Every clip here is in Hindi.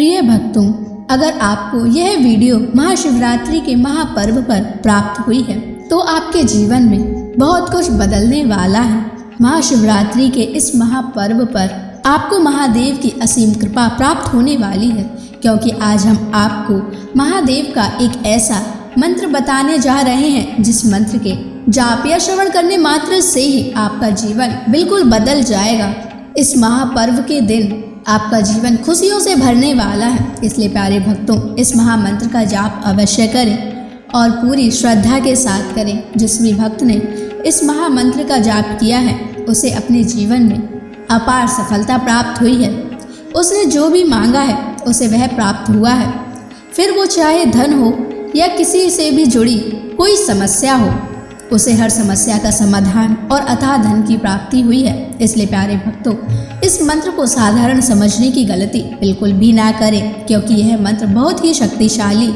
प्रिय भक्तों, अगर आपको यह वीडियो महाशिवरात्रि के महापर्व पर प्राप्त हुई है तो आपके जीवन में बहुत कुछ बदलने वाला है। महाशिवरात्रि के इस महापर्व पर आपको महादेव की असीम कृपा प्राप्त होने वाली है, क्योंकि आज हम आपको महादेव का एक ऐसा मंत्र बताने जा रहे हैं जिस मंत्र के जाप या श्रवण करने मात्र से ही आपका जीवन बिल्कुल बदल जाएगा। इस महापर्व के दिन आपका जीवन खुशियों से भरने वाला है, इसलिए प्यारे भक्तों, इस महामंत्र का जाप अवश्य करें और पूरी श्रद्धा के साथ करें। जिस भी भक्त ने इस महामंत्र का जाप किया है उसे अपने जीवन में अपार सफलता प्राप्त हुई है। उसने जो भी मांगा है उसे वह प्राप्त हुआ है, फिर वो चाहे धन हो या किसी से भी जुड़ी कोई समस्या हो, उसे हर समस्या का समाधान और अथाह धन की प्राप्ति हुई है। इसलिए प्यारे भक्तों, इस मंत्र को साधारण समझने की गलती बिल्कुल भी ना करें, क्योंकि यह मंत्र बहुत ही शक्तिशाली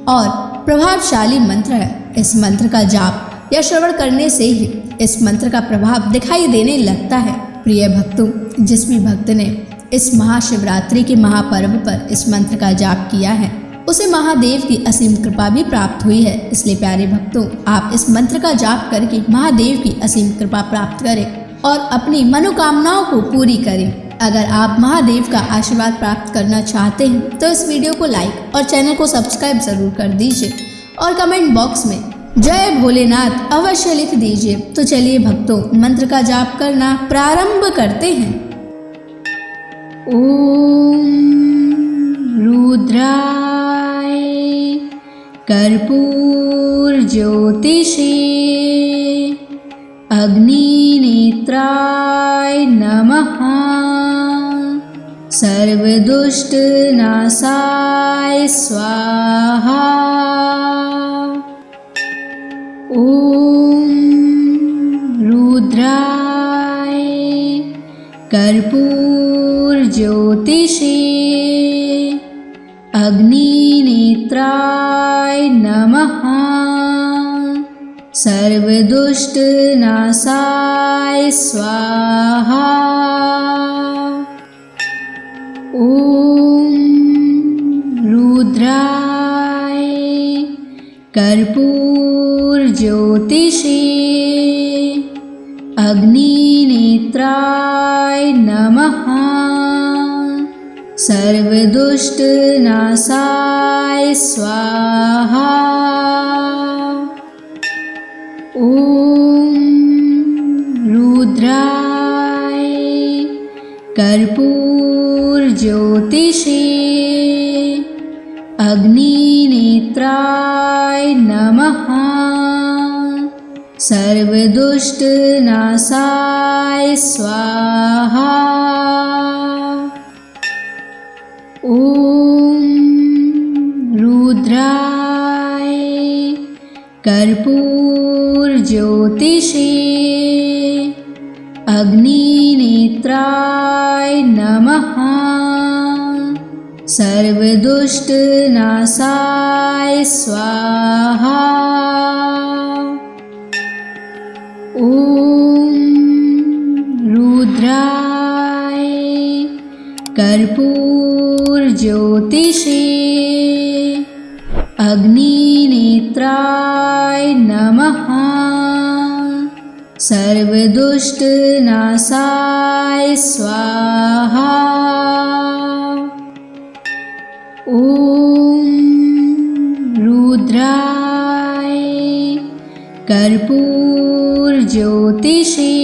और प्रभावशाली मंत्र है। इस मंत्र का जाप या श्रवण करने से ही इस मंत्र का प्रभाव दिखाई देने लगता है। प्रिय भक्तों, जिस भी भक्त ने इस महाशिवरात्रि के महापर्व पर इस मंत्र का जाप किया है उसे महादेव की असीम कृपा भी प्राप्त हुई है। इसलिए प्यारे भक्तों, आप इस मंत्र का जाप करके महादेव की असीम कृपा प्राप्त करें और अपनी मनोकामनाओं को पूरी करें। अगर आप महादेव का आशीर्वाद प्राप्त करना चाहते हैं तो इस वीडियो को लाइक और चैनल को सब्सक्राइब जरूर कर दीजिए और कमेंट बॉक्स में जय भोलेनाथ अवश्य लिख दीजिए। तो चलिए भक्तों, मंत्र का जाप करना प्रारंभ करते हैं। ओम रुद्राय कर्पूर ज्योतिषे अग्निनेत्राय नमः। सर्वदुष्ट नाशाय स्वाहा। ओम रुद्राय कर्पूर ज्योतिषे अग्निनेत्राय नमः। सर्वदुष्ट नाशाय स्वाहा। ओम रुद्राय कर्पूर ज्योतिषे अग्निनेत्राय नमः। सर्वदुष्ट नाशाय स्वाहा। ओम रुद्राय कर्पूर ज्योतिषे अग्निनेत्राय नमः। सर्वदुष्ट नाशाय स्वाहा। ओम रुद्राय कर्पूर ज्योतिषे अग्निनेत्राय नमः। सर्वदुष्ट नाशाय स्वाहा। ओम रुद्राय कर्पूर ज्योतिषे अग्निनेत्राय नमः। सर्वदुष्ट नाशाय स्वाहा। ओम रुद्राय कर्पूर ज्योतिषे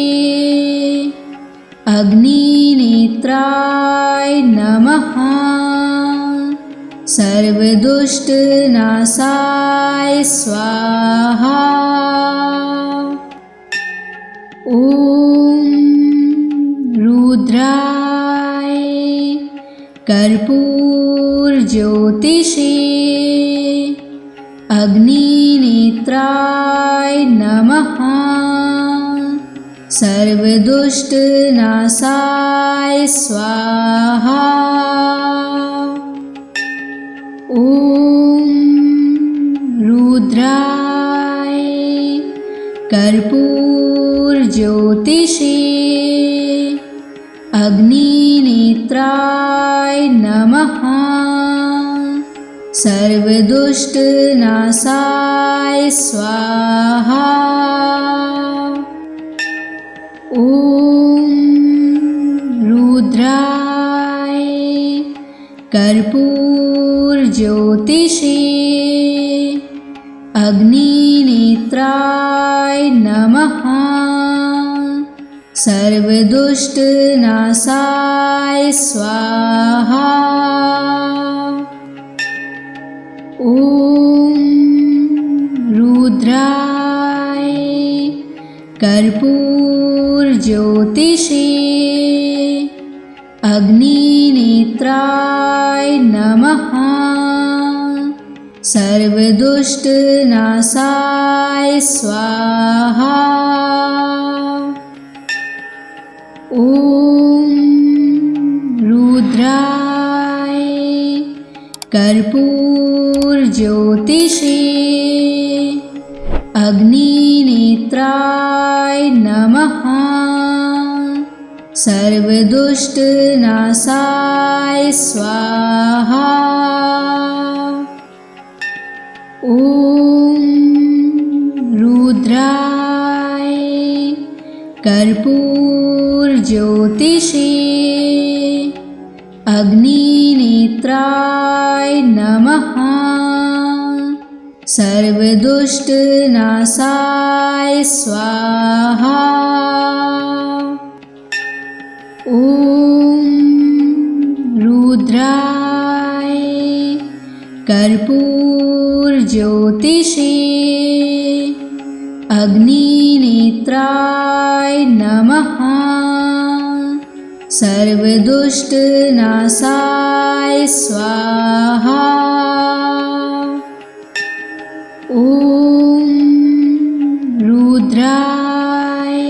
अग्निनेत्राय नमः। सर्वदुष्ट नाशाय स्वाहा। ओम रुद्राय कर्पूर ज्योतिषे अग्निनेत्राय नमः। सर्वदुष्ट नाशाय स्वाहा। ओम रुद्राय कर्पूर ज्योतिषे अग्निनेत्राय नमः। सर्वदुष्टनाशाय स्वाहा। ॐ रुद्राय कर्पूरज्योतिषे अग्निनेत्राय नमः। सर्वदुष्टनाशाय स्वाहा। ॐ रुद्राय कर्पूरज्योतिषे अग्निनेत्राय नमः। सर्वदुष्टनाशाय स्वाहा। ॐ रुद्राय कर्पूरज्योतिषे अग्निनेत्राय नमः। सर्वदुष्टनाशाय स्वाहा। ॐ रुद्राय कर्पूरज्योतिषे अग्निनेत्राय नमः। सर्वदुष्टनाशाय स्वाहा। ॐ रुद्राय कर्पूरज्योतिषे अग्निनेत्राय नमः। सर्वदुष्टनाशाय स्वाहा। ॐ रुद्राय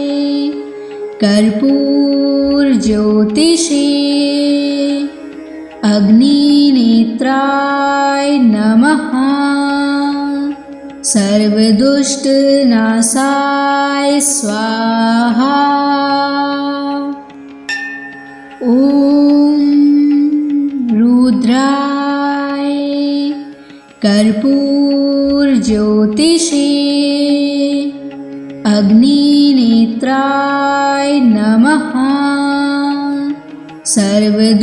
कर्पूरज्योतिषे अग्निनेत्राय नमः। सर्वदुष्टनाशाय स्वाहा। ॐ रुद्राय कर्पूरज्योतिषे अग्निनेत्राय नमः। सर्वदुष्टनाशाय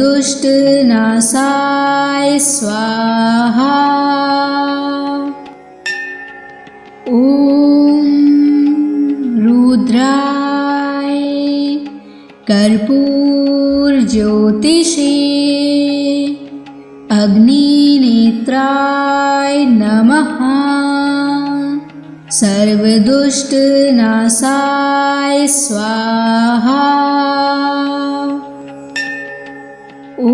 स्वाहा। ॐ रुद्राय कर्पूरज्योतिषे अग्निनेत्राय नमः। सर्वदुष्टनाशाय स्वाहा। ॐ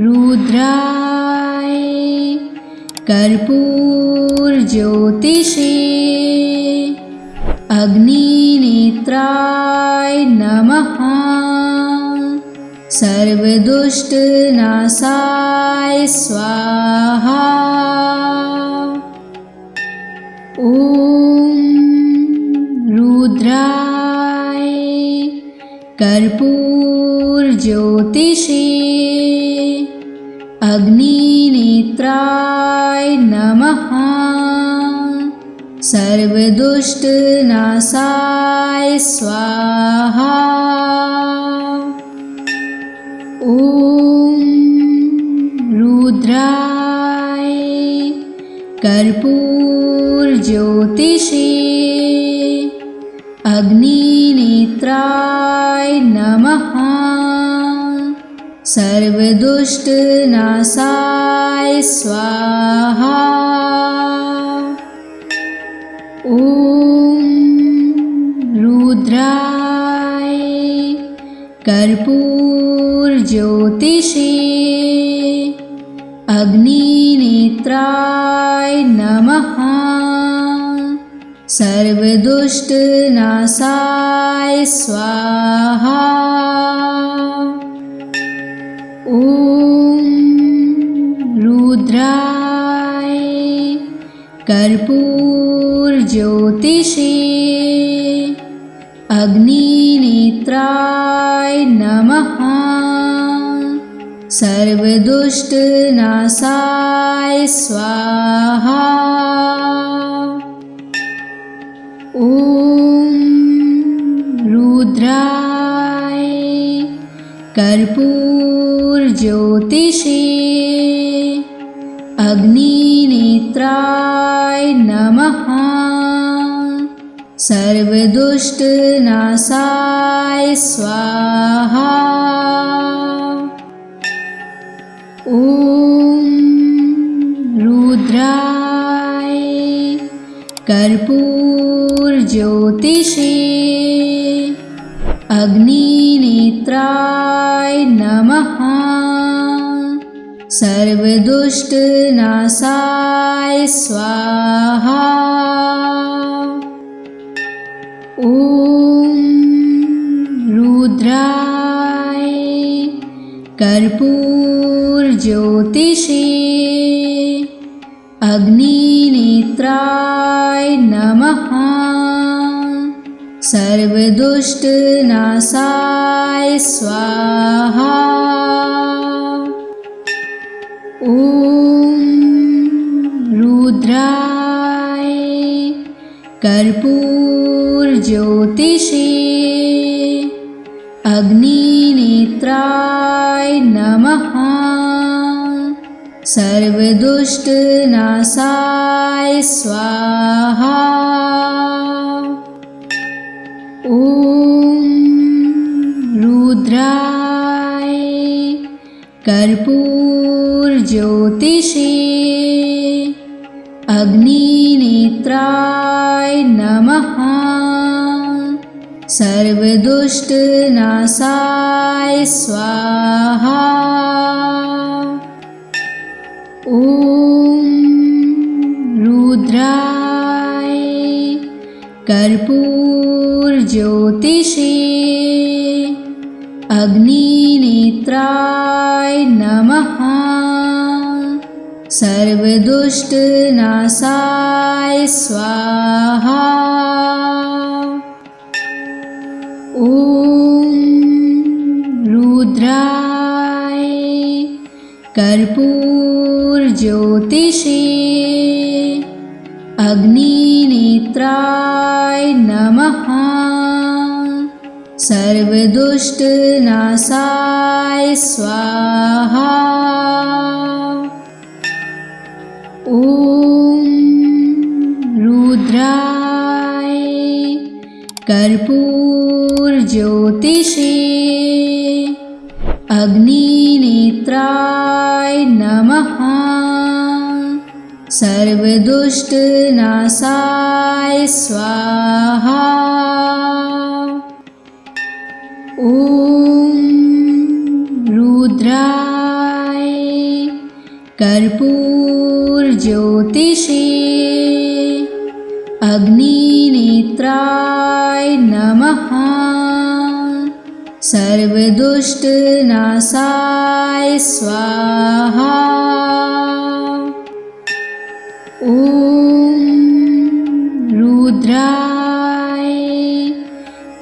रुद्राय कर्पूरज्योतिषे अग्निनेत्राय नमः। सर्वदुष्टनाशाय स्वाहा। ॐ रुद्राय कर्पूरज्योतिषे अग्निनेत्राय नमः। सर्वदुष्टनाशाय स्वाहा। ॐ रुद्राय कर्पूरज्योतिषे अग्निनेत्राय नमः। सर्वदुष्टनाशाय स्वाहा। ॐ रुद्राय कर्पूरज्योतिषे अग्निनेत्राय नमः। सर्वदुष्टनाशाय स्वाहा। ॐ रुद्राय कर्पूरज्योतिषे अग्निनेत्राय नमः। सर्वदुष्टनाशाय स्वाहा। ॐ रुद्राय कर्पूरज्योतिषे अग्निनेत्राय नमः। सर्वदुष्टनाशाय स्वाहा। ॐ रुद्राय कर्पूरज्योतिषे अग्निनेत्राय नमः। सर्वदुष्टनाशाय स्वाहा। ॐ रुद्राय कर्पूरज्योतिषे अग्निनेत्राय नमः। सर्वदुष्टनाशाय स्वाहा। ॐ रुद्राय कर्पूरज्योतिषे अग्निनेत्राय नमः। सर्वदुष्टनाशाय स्वाहा। ॐ रुद्राय कर्पूरज्योतिषे अग्निनेत्राय नमः। सर्वदुष्टनाशाय स्वाहा। ॐ रुद्राय कर्पूरज्योतिषे अग्निनेत्राय नमः। सर्वदुष्टनाशाय स्वाहा। ॐ रुद्राय कर्पूरज्योतिषे अग्निनेत्राय नमः। सर्वदुष्टनाशाय स्वाहा। ॐ रुद्राय कर्पूरज्योतिषे अग्निनेत्राय नमः। सर्वदुष्टनाशाय स्वाहा। ॐ रुद्राय कर्पूरज्योतिषे अग्निनेत्राय नमः। सर्वदुष्टनाशाय स्वाहा। ॐ रुद्राय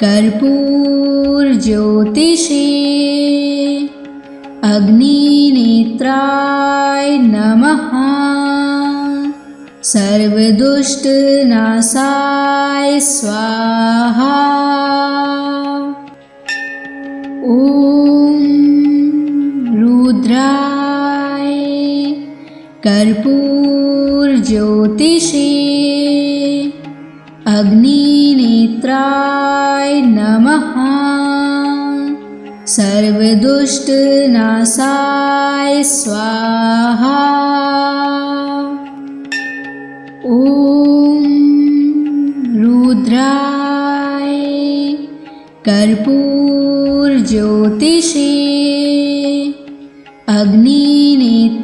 कर्पूरज्योतिषे अग्निनेत्राय नमः। सर्वदुष्टनाशाय स्वाहा। ॐ रुद्राय कर्पूरज्योतिषे अग्निनेत्राय नमः। सर्वदुष्टनाशाय स्वाहा। ॐ रुद्राय कर्पूरज्योतिषे अग्निनेत्राय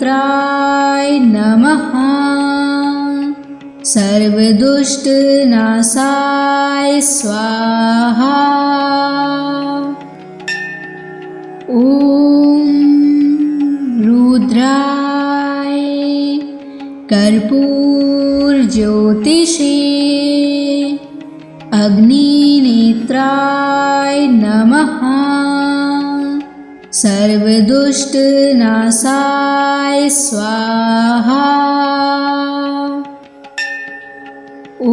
नमः। सर्वदुष्टनाशाय स्वाहा। ॐ रुद्राय कर्पूरज्योतिषे अग्निनेत्राय नमः। सर्वदुष्टनाशाय स्वाहा। ॐ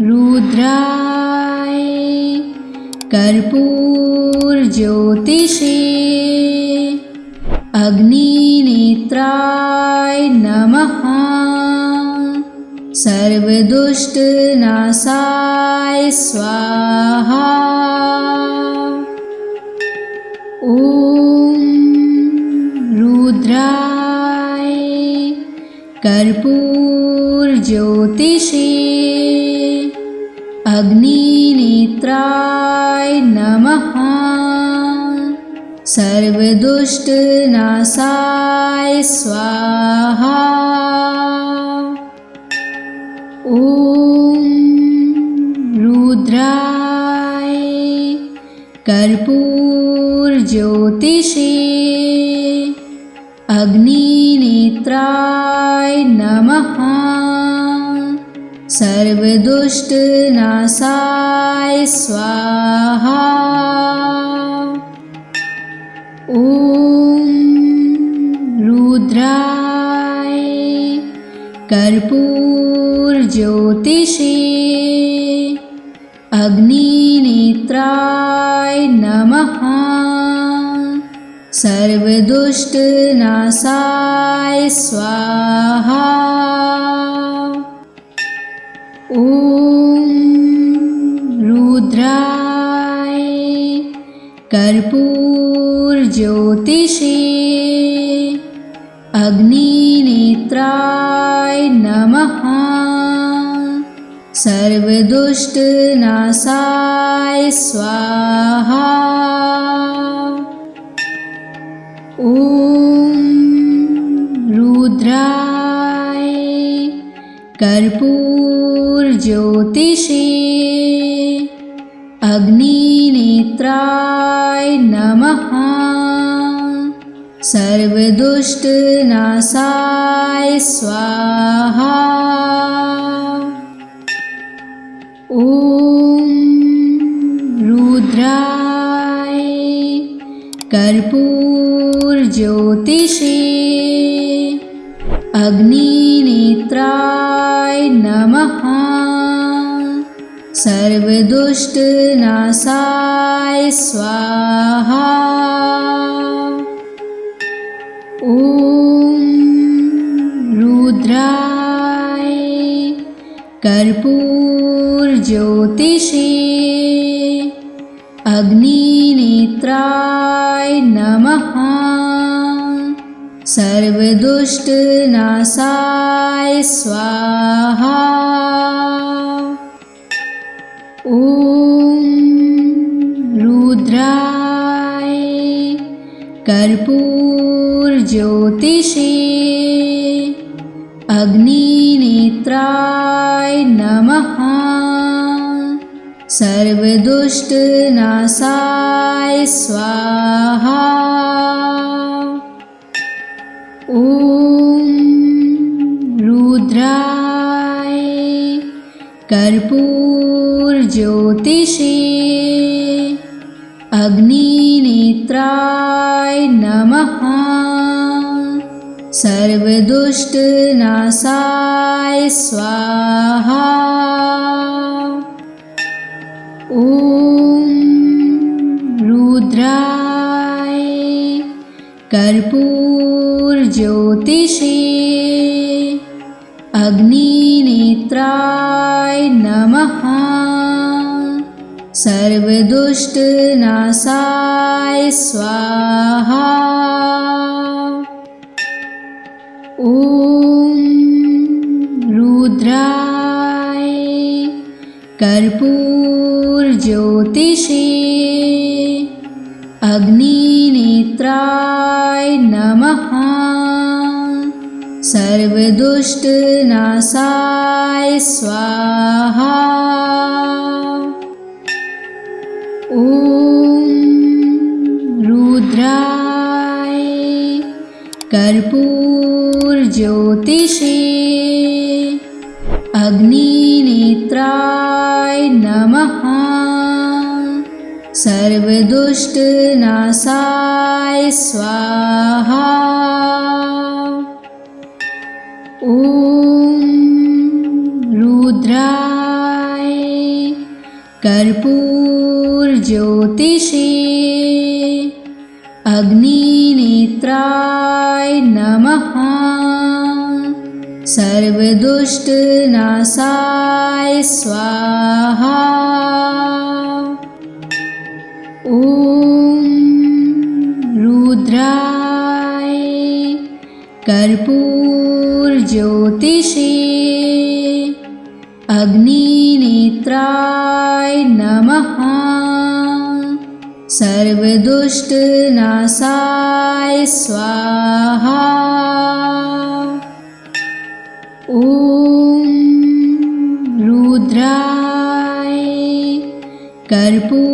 रुद्राय कर्पूरज्योतिषे अग्निनेत्राय नमः। सर्वदुष्टनाशाय स्वाहा। ॐ रुद्राय कर्पूरज्योतिषे अग्निनेत्राय नमः। सर्वदुष्टनाशाय स्वाहा। ॐ रुद्राय कर्पूरज्योतिषे अग्निनेत्राय नमः। सर्वदुष्टनाशाय स्वाहा। ॐ रुद्राय कर्पूरज्योतिषे अग्निनेत्राय नमः। सर्वदुष्टनाशाय स्वाहा। ॐ रुद्राय कर्पूरज्योतिषे अग्निनेत्राय नमः। सर्वदुष्टनाशाय स्वाहा। ॐ रुद्राय कर्पूरज्योतिषे अग्निनेत्राय नमः। सर्वदुष्टनाशाय स्वाहा। ॐ रुद्राय कर्पूरज्योतिषे अग्निनेत्राय नमः। सर्वदुष्टनाशाय स्वाहा। ॐ रुद्राय कर्पूरज्योतिषे अग्निनेत्राय नमः। सर्वदुष्टनाशाय स्वाहा। ॐ रुद्राय कर्पूरज्योतिषे अग्निनेत्राय नमः। सर्वदुष्टनाशाय स्वाहा। ॐ रुद्राय कर्पूरज्योतिषे अग्निनेत्राय नमः। सर्वदुष्टनाशाय स्वाहा। ॐ रुद्राय कर्पूरज्योतिषे अग्निनेत्राय नमः। सर्वदुष्टनाशाय स्वाहा। ॐ रुद्राय कर्पूरज्योतिषे अग्निनेत्राय नमः। सर्वदुष्टनाशाय स्वाहा। ॐ रुद्राय कर्पूरज्योतिषे अग्निनेत्राय नमः। सर्वदुष्टनाशाय स्वाहा। ॐ रुद्राय कर्पूरज्योतिषे अग्निनेत्राय नमः। सर्वदुष्टनाशाय स्वाहा। ॐ रुद्राय कर्पूरज्योतिषे अग्निनेत्राय नमः। सर्वदुष्टनाशाय स्वाहा। ॐ रुद्राय कर्पूरज्योतिषे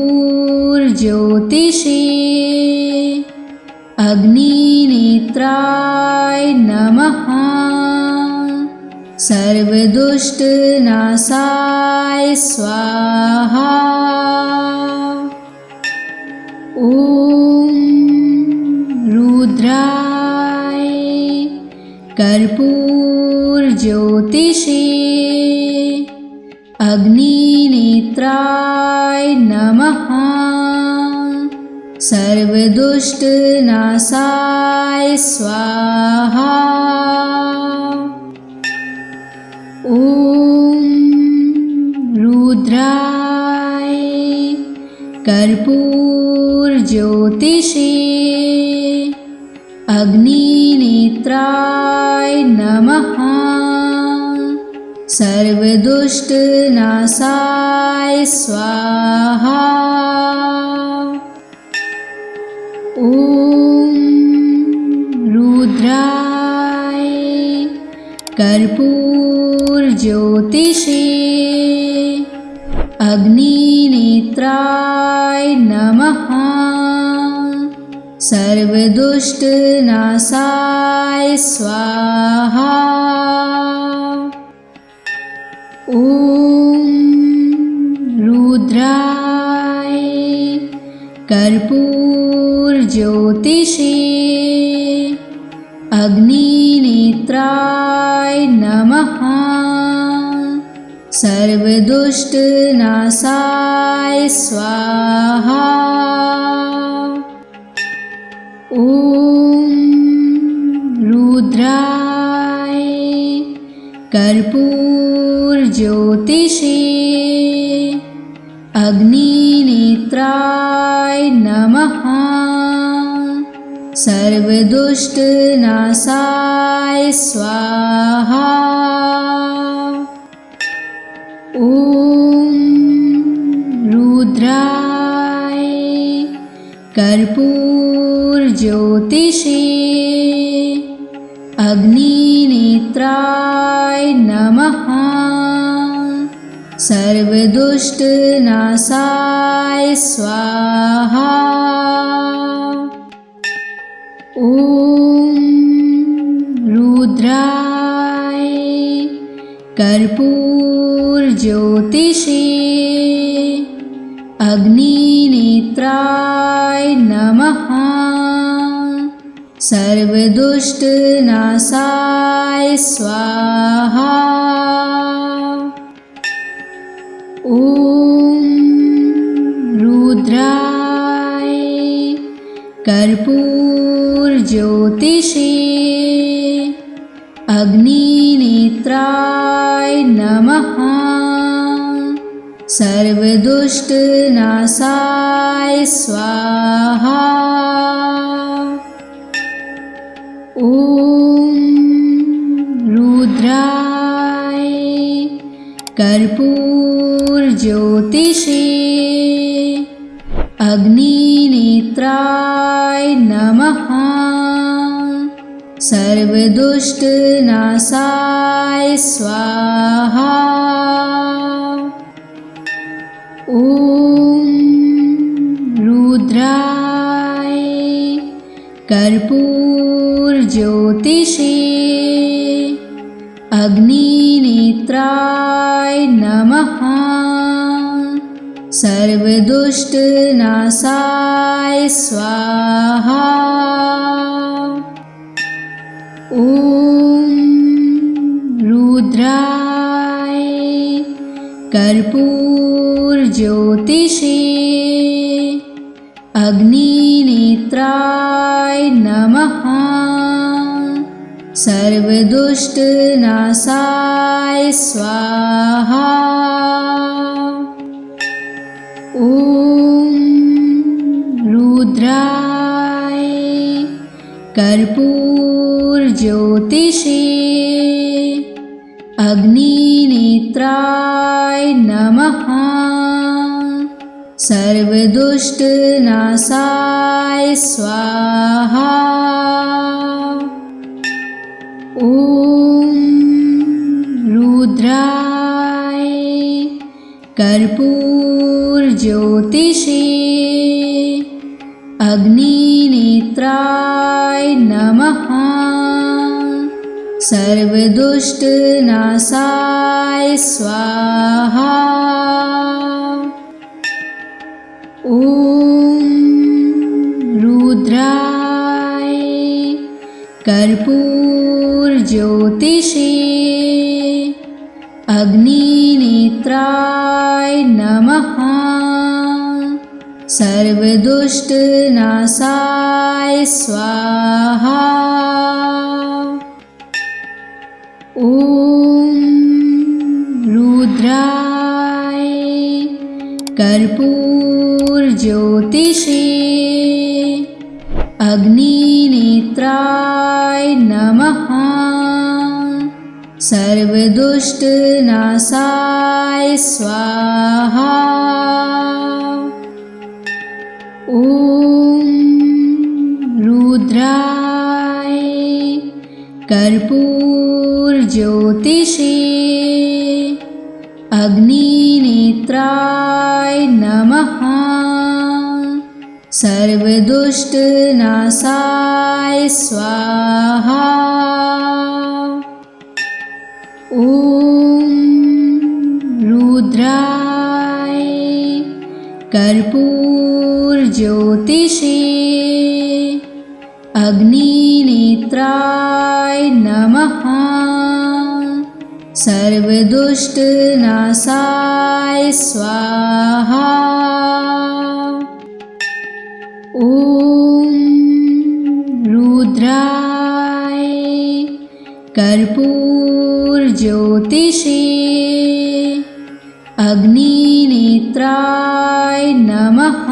अग्निनेत्राय नमः। सर्वदुष्टनाशाय स्वाहा। ॐ रुद्राय कर्पूरज्योतिषे अग्निनेत्राय नमः। सर्वदुष्टनाशाय स्वाहा। ॐ रुद्राय कर्पूरज्योतिषे अग्निनेत्राय नमः। सर्वदुष्टनाशाय स्वाहा। ॐ रुद्राय कर्पूरज्योतिषे अग्निनेत्राय नमः। सर्वदुष्टनाशाय स्वाहा। ॐ रुद्राय कर्पूरज्योतिषे अग्निनेत्राय नमः। सर्वदुष्टनाशाय स्वाहा। ॐ रुद्राय कर्पूरज्योतिषे अग्निनेत्राय नमः। सर्वदुष्टनाशाय स्वाहा। ॐ रुद्राय कर्पूरज्योतिषे अग्निनेत्राय नमः। सर्वदुष्टनाशाय स्वाहा। ॐ रुद्राय कर्पूरज्योतिषे अग्निनेत्राय नमः। सर्वदुष्टनाशाय स्वाहा। ॐ रुद्राय कर्पूरज्योतिषे अग्निनेत्राय नमः। सर्वदुष्टनाशाय स्वाहा। ॐ रुद्राय कर्पूरज्योतिषे अग्निनेत्राय नमः। सर्वदुष्टनाशाय स्वाहा। ॐ रुद्राय कर्पूरज्योतिषे अग्निनेत्राय नमः। सर्वदुष्टनाशाय स्वाहा। ॐ रुद्राय कर्पूरज्योतिषे अग्निनेत्राय नमः। सर्वदुष्टनाशाय स्वाहा। ॐ रुद्राय कर्पूरज्योतिषे अग्निनेत्राय नमः। सर्वदुष्टनाशाय स्वाहा। ॐ रुद्राय कर्पूरज्योतिषे अग्निनेत्राय नमः। सर्वदुष्टनाशाय स्वाहा। ॐ रुद्राय कर्पूरज्योतिषे अग्निनेत्राय नमः। सर्वदुष्टनाशाय स्वाहा। ॐ रुद्राय कर्पूरज्योतिषे अग्निनेत्राय नमः। सर्वदुष्टनाशाय स्वाहा। ॐ रुद्राय कर्पूरज्योतिषे अग्निनेत्राय नमः। सर्वदुष्टनाशाय स्वाहा। ॐ रुद्राय कर्पूरज्योतिषे अग्निनेत्राय नमः। सर्वदुष्टनाशाय स्वाहा। ॐ रुद्राय कर्पूरज्योतिषे अग्निनेत्राय नमः।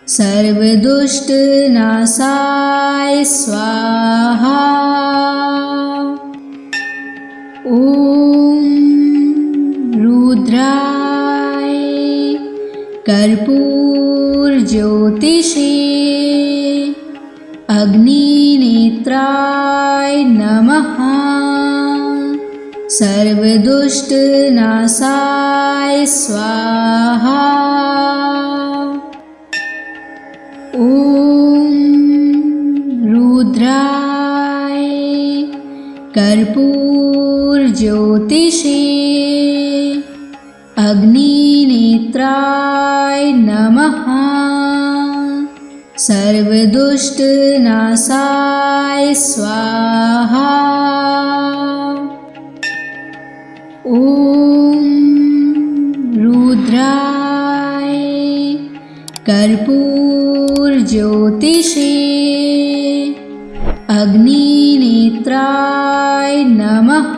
सर्वदुष्टनाशाय स्वाहा। ॐ रुद्राय कर्पूरज्योतिषे अग्निनेत्राय नमः। सर्वदुष्टनाशाय स्वाहा। ॐ रुद्राय कर्पूरज्योतिषे अग्निनेत्राय नमः। सर्वदुष्टनाशाय स्वाहा। ॐ रुद्राय कर्पूरज्योतिषे अग्निनेत्राय नमः।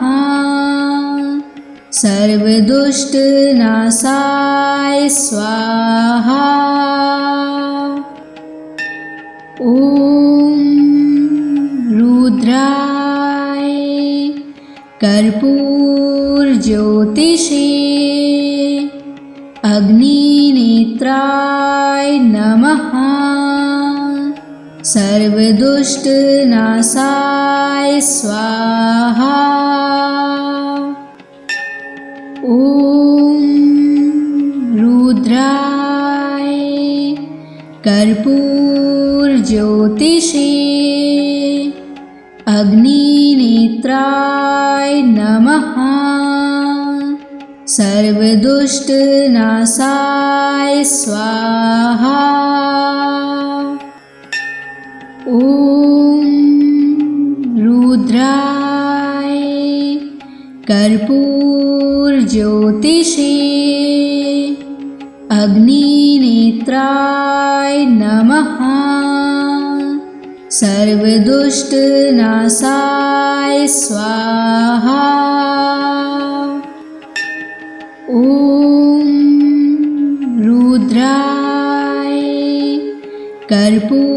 सर्वदुष्टनाशाय स्वाहा। ॐ रुद्राय कर्पूरज्योतिषे अग्निनेत्राय नमः। सर्वदुष्टनाशाय स्वाहा। ॐ रुद्राय कर्पूरज्योतिषे अग्निनेत्राय नमः। सर्वदुष्टनाशाय स्वाहा। ॐ रुद्राय कर्पूरज्योतिषे अग्निनेत्राय नमः। सर्वदुष्टनाशाय स्वाहा। ॐ रुद्राय कर्पूरज्योतिषे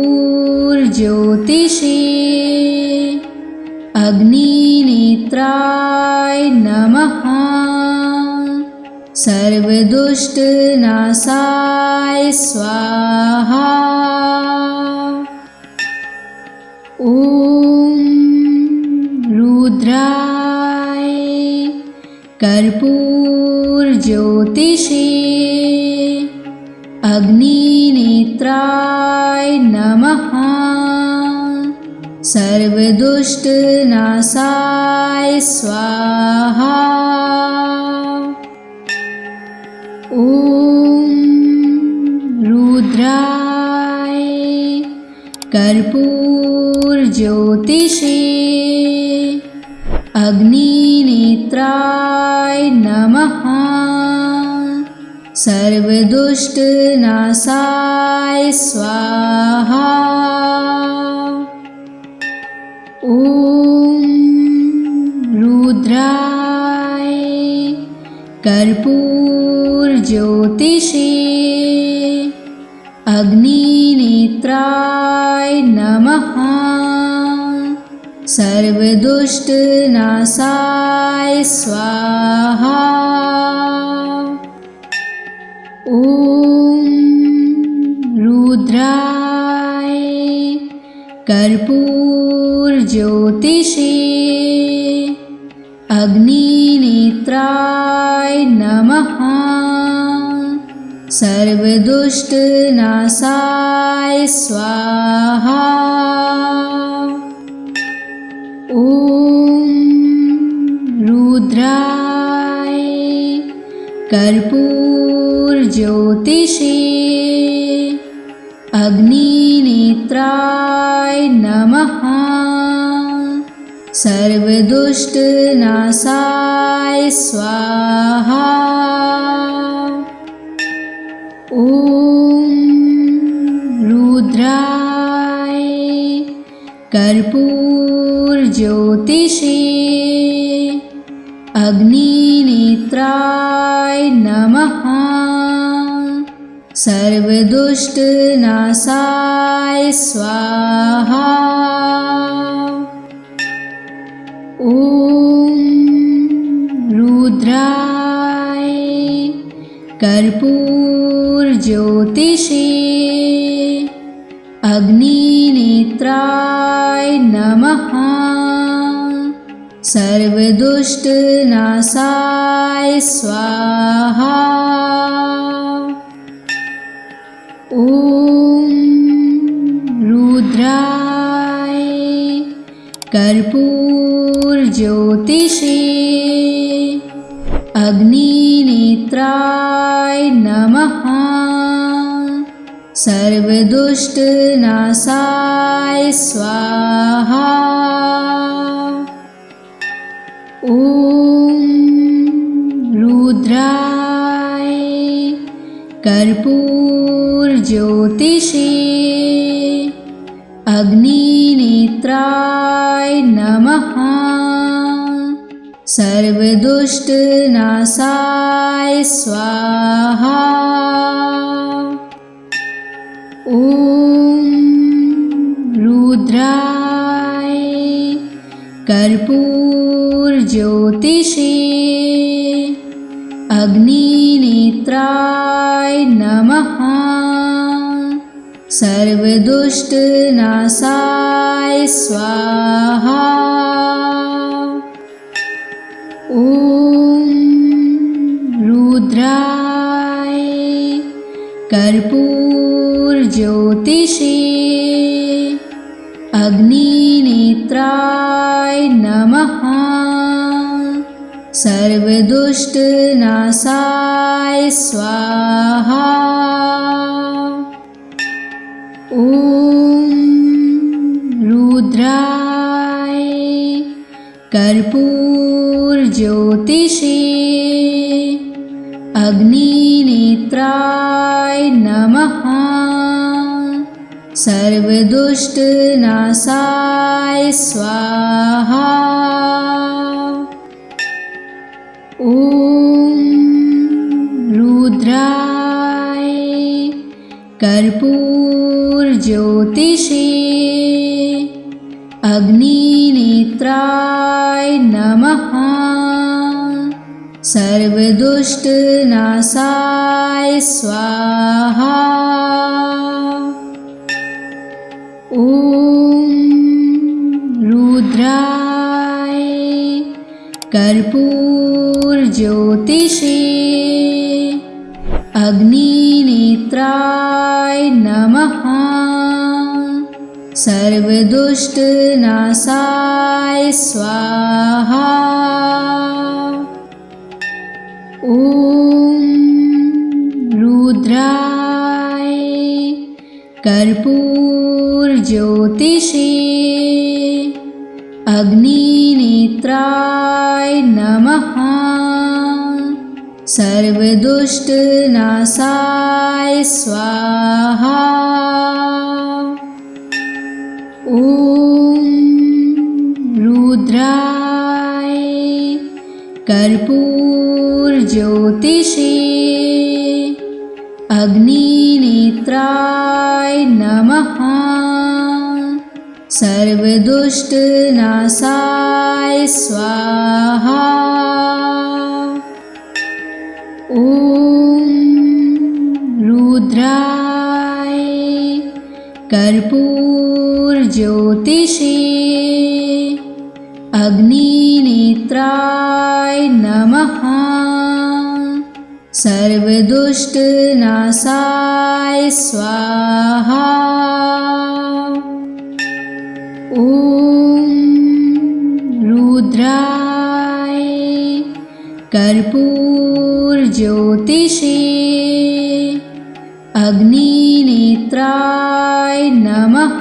अग्निनेत्राय नमः। सर्वदुष्टनाशाय स्वाहा। ॐ रुद्राय कर्पूरज्योतिषे अग्निनेत्राय नमः। सर्वदुष्टनाशाय स्वाहा। ॐ रुद्राय कर्पूरज्योतिषे अग्निनेत्राय नमः। सर्वदुष्टनाशाय स्वाहा। ॐ रुद्राय कर्पूरज्योतिषे अग्निनेत्राय नमः। सर्वदुष्टनाशाय स्वाहा। ॐ रुद्राय कर्पूरज्योतिषे अग्निनेत्राय नमः। सर्वदुष्टनाशाय स्वाहा। ॐ रुद्राय कर्पूरज्योतिषे अग्निनेत्राय नमः। सर्वदुष्टनाशाय स्वाहा। ॐ रुद्राय कर्पूरज्योतिषे अग्निनेत्राय नमः। सर्वदुष्टनाशाय स्वाहा। ॐ रुद्राय कर्पूरज्योतिषे अग्निनेत्राय नमः। सर्वदुष्टनाशाय स्वाहा। ॐ रुद्राय कर्पूरज्योतिषे अग्निनेत्राय नमः। सर्वदुष्टनाशाय स्वाहा। ॐ रुद्राय कर्पूरज्योतिषे अग्निनेत्राय नमः। सर्वदुष्टनाशाय स्वाहा। ॐ रुद्राय कर्पूरज्योतिषे अग्निनेत्राय नमः। सर्वदुष्टनाशाय स्वाहा। ॐ रुद्राय कर्पूरज्योतिषे अग्निनेत्राय नमः। सर्वदुष्टनाशाय स्वाहा। ॐ रुद्राय कर्पूरज्योतिषे अग्निनेत्राय नमः। सर्वदुष्टनाशाय स्वाहा। ॐ रुद्राय कर्पूरज्योतिषे अग्निनेत्राय नमः। सर्वदुष्टनाशाय स्वाहा। ॐ रुद्राय कर्पूरज्योतिषे अग्निनेत्राय नमः। सर्वदुष्टनाशाय स्वाहा। ॐ रुद्राय कर्पूरज्योतिषे अग्निनेत्राय नमः। सर्वदुष्टनाशाय स्वाहा। ॐ रुद्राय कर्पूरज्योतिषे अग्निनेत्राय नमः। सर्वदुष्टनाशाय स्वाहा। ॐ रुद्राय कर्पूरज्योतिषे अग्निनेत्राय नमः। सर्वदुष्टनाशाय स्वाहा। ॐ रुद्राय कर्पूरज्योतिषे अग्निनेत्राय नमः।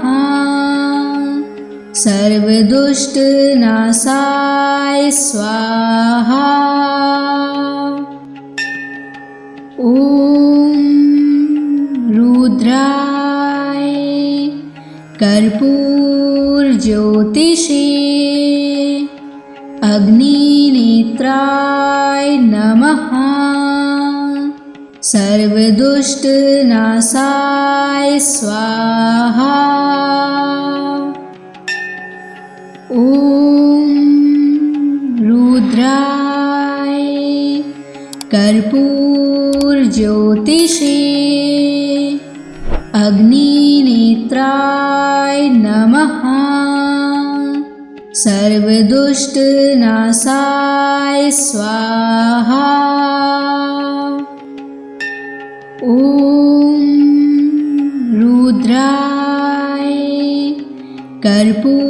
सर्वदुष्टनाशाय स्वाहा। ॐ रुद्राय कर्पूरज्योतिषे अग्निनेत्राय नमः। सर्वदुष्टनाशाय स्वाहा। ॐ रुद्राय कर्पूरज्योतिषे अग्निनेत्राय नमः। सर्वदुष्टनाशाय स्वाहा। ॐ रुद्राय कर्पूरज्योतिषे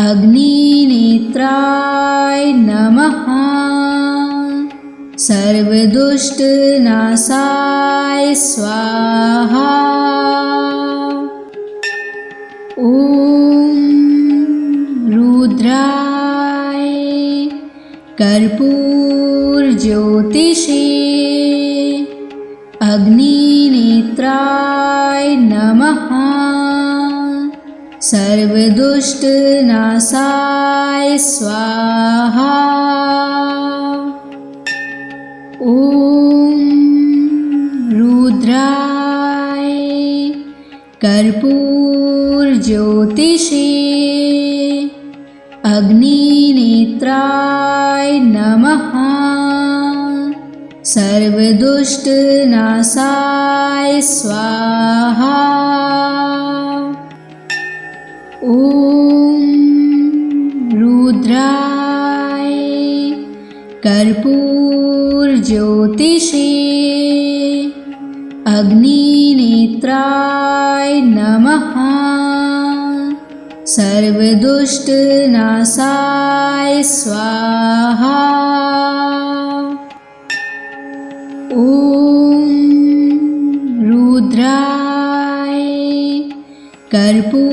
अग्निनेत्राय नमः। सर्वदुष्टनाशाय स्वाहा। ॐ रुद्राय कर्पूरज्योतिषे अग्निनेत्राय नमः। सर्वदुष्टनाशाय स्वाहा। ॐ रुद्राय कर्पूरज्योतिषे अग्निनेत्राय नमः। सर्वदुष्टनाशाय स्वाहा। ॐ रुद्राय कर्पूरज्योतिषे अग्निनेत्राय नमः। सर्वदुष्टनाशाय स्वाहा। ॐ रुद्राय कर्पूरज्योतिषे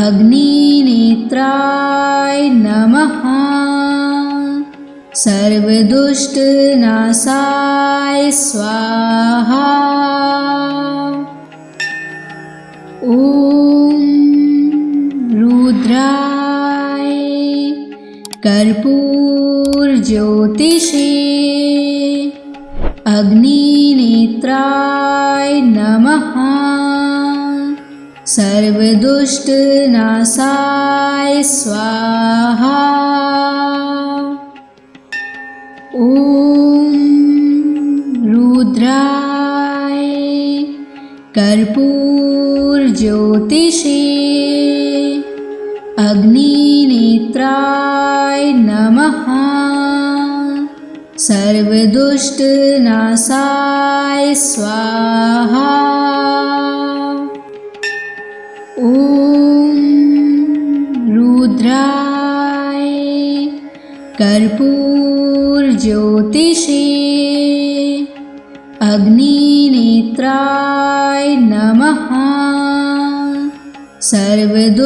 अग्निनेत्राय नमः। सर्वदुष्टनाशाय स्वाहा। ॐ रुद्राय कर्पूरज्योतिषे अग्निनेत्राय नमः। सर्वदुष्टनाशाय स्वाहा। ॐ रुद्राय कर्पूरज्योतिषे अग्निनेत्राय नमः। सर्वदुष्टनाशाय स्वाहा। ॐ रुद्राय कर्पूरज्योतिषे अग्निनेत्राय नमः। सर्वदुष्टनाशाय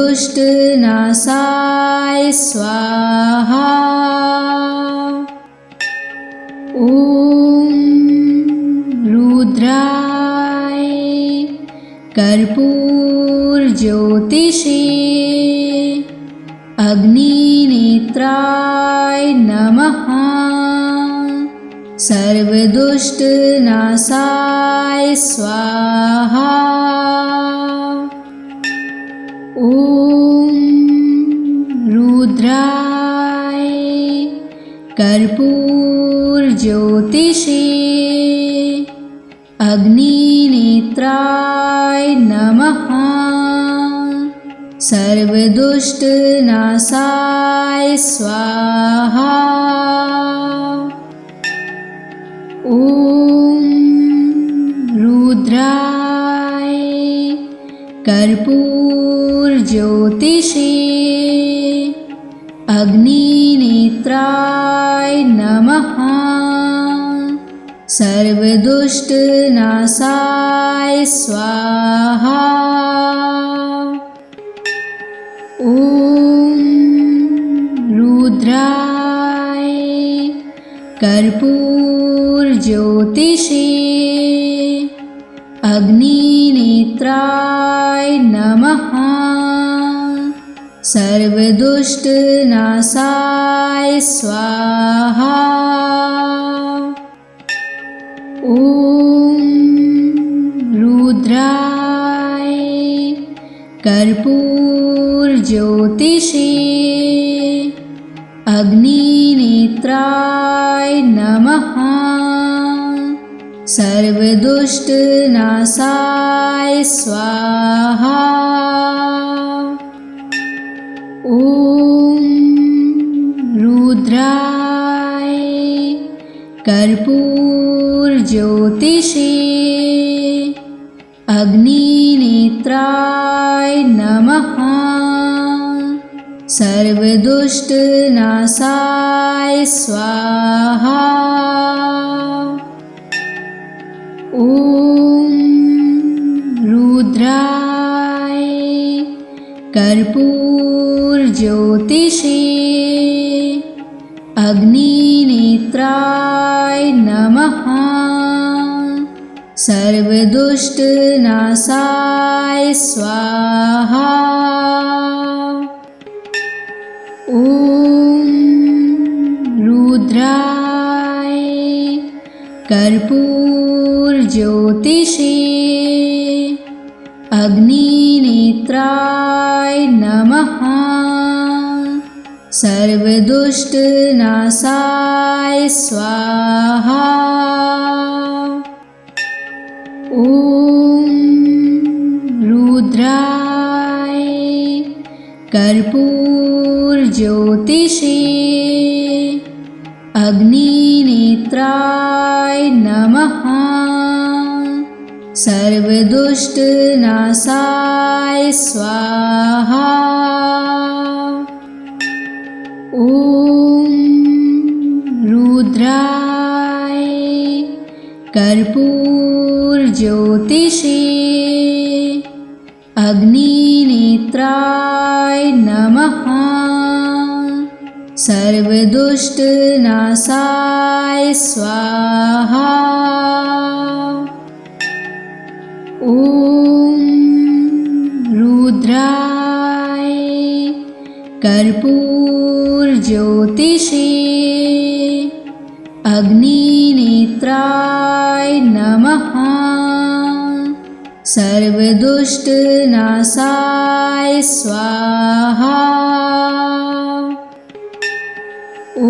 स्वाहा। ॐ रुद्राय कर्पूरज्योतिषे अग्निनेत्राय नमः। सर्वदुष्टनाशाय स्वाहा। ॐ रुद्राय कर्पूरज्योतिषे अग्निनेत्राय नमः। सर्वदुष्टनाशाय स्वाहा। ॐ रुद्राय कर्पूरज्योतिषे अग्निनेत्राय नमः। सर्वदुष्टनाशाय स्वाहा। ॐ रुद्राय कर्पूरज्योतिषे अग्निनेत्राय नमः। सर्वदुष्टनाशाय स्वाहा। ॐ रुद्राय कर्पूरज्योतिषे अग्निनेत्राय नमः। सर्वदुष्टनाशाय स्वाहा। ॐ रुद्राय कर्पूरज्योतिषे अग्निनेत्राय नमः। सर्वदुष्टनाशाय स्वाहा। ॐ रुद्राय कर्पूरज्योतिषे अग्निनेत्राय नमः। सर्वदुष्टनाशाय स्वाहा। ॐ रुद्राय कर्पूरज्योतिषे अग्निनेत्राय नमः। सर्वदुष्टनाशाय स्वाहा। ॐ रुद्राय कर्पूरज्योतिषे अग्निनेत्राय नमः। सर्वदुष्टनाशाय स्वाहा। ॐ रुद्राय कर्पूरज्योतिषे अग्निनेत्राय नमः। सर्वदुष्टनाशाय स्वाहा। ॐ रुद्राय कर्पूरज्योतिषे अग्निनेत्राय नमः। सर्वदुष्टनाशाय स्वाहा। ॐ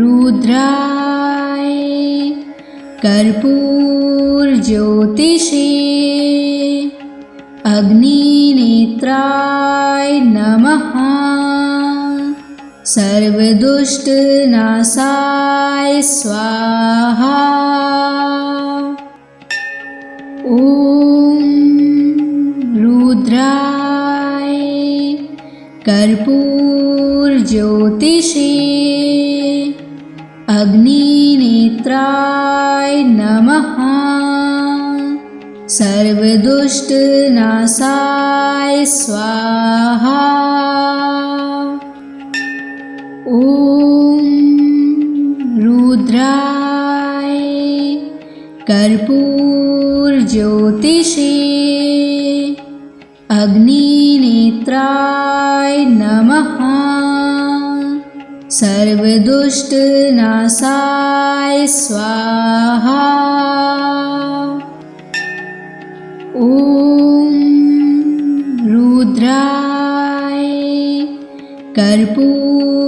रुद्राय कर्पूरज्योतिषे अग्निनेत्राय नमः। सर्वदुष्टनाशाय स्वाहा। ॐ रुद्राय कर्पूरज्योतिषे अग्निनेत्राय नमः। सर्वदुष्टनाशाय स्वाहा। ॐ रुद्राय कर्पूरज्योतिषे अग्निनेत्राय नमः। सर्वदुष्टनाशाय स्वाहा। ॐ रुद्राय कर्पूरज्योतिषे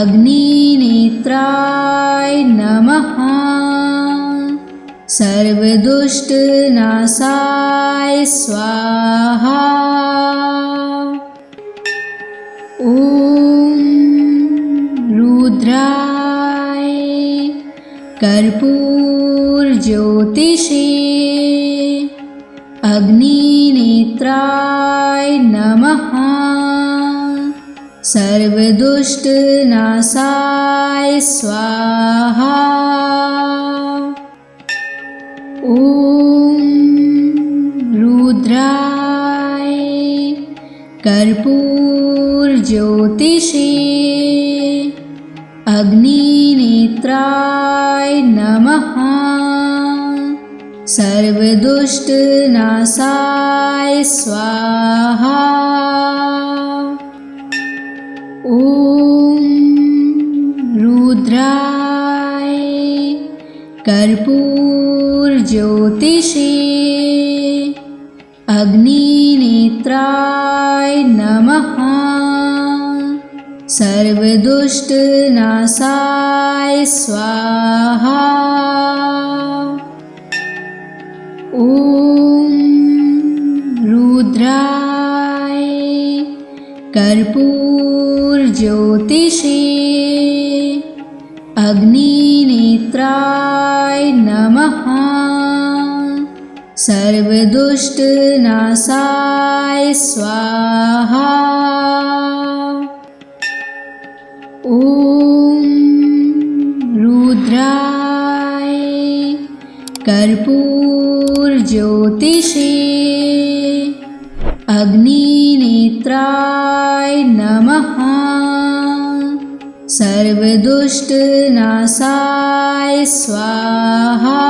अग्निनेत्राय नमः। सर्वदुष्टनाशाय स्वाहा। ॐ रुद्राय कर्पूरज्योतिषे अग्निनेत्राय नमः। सर्वदुष्टनाशाय स्वाहा। ॐ रुद्राय कर्पूरज्योतिषे अग्निनेत्राय नमः। सर्वदुष्टनाशाय स्वाहा। ॐ रुद्राय कर्पूरज्योतिषे अग्निनेत्राय नमः। सर्वदुष्टनाशाय स्वाहा। ॐ रुद्राय कर्पूरज्योतिषे अग्निनेत्राय नमः। सर्वदुष्टनाशाय स्वाहा। ॐ रुद्राय कर्पूरज्योतिषे अग्निनेत्राय नमः। सर्वदुष्टनाशाय स्वाहा।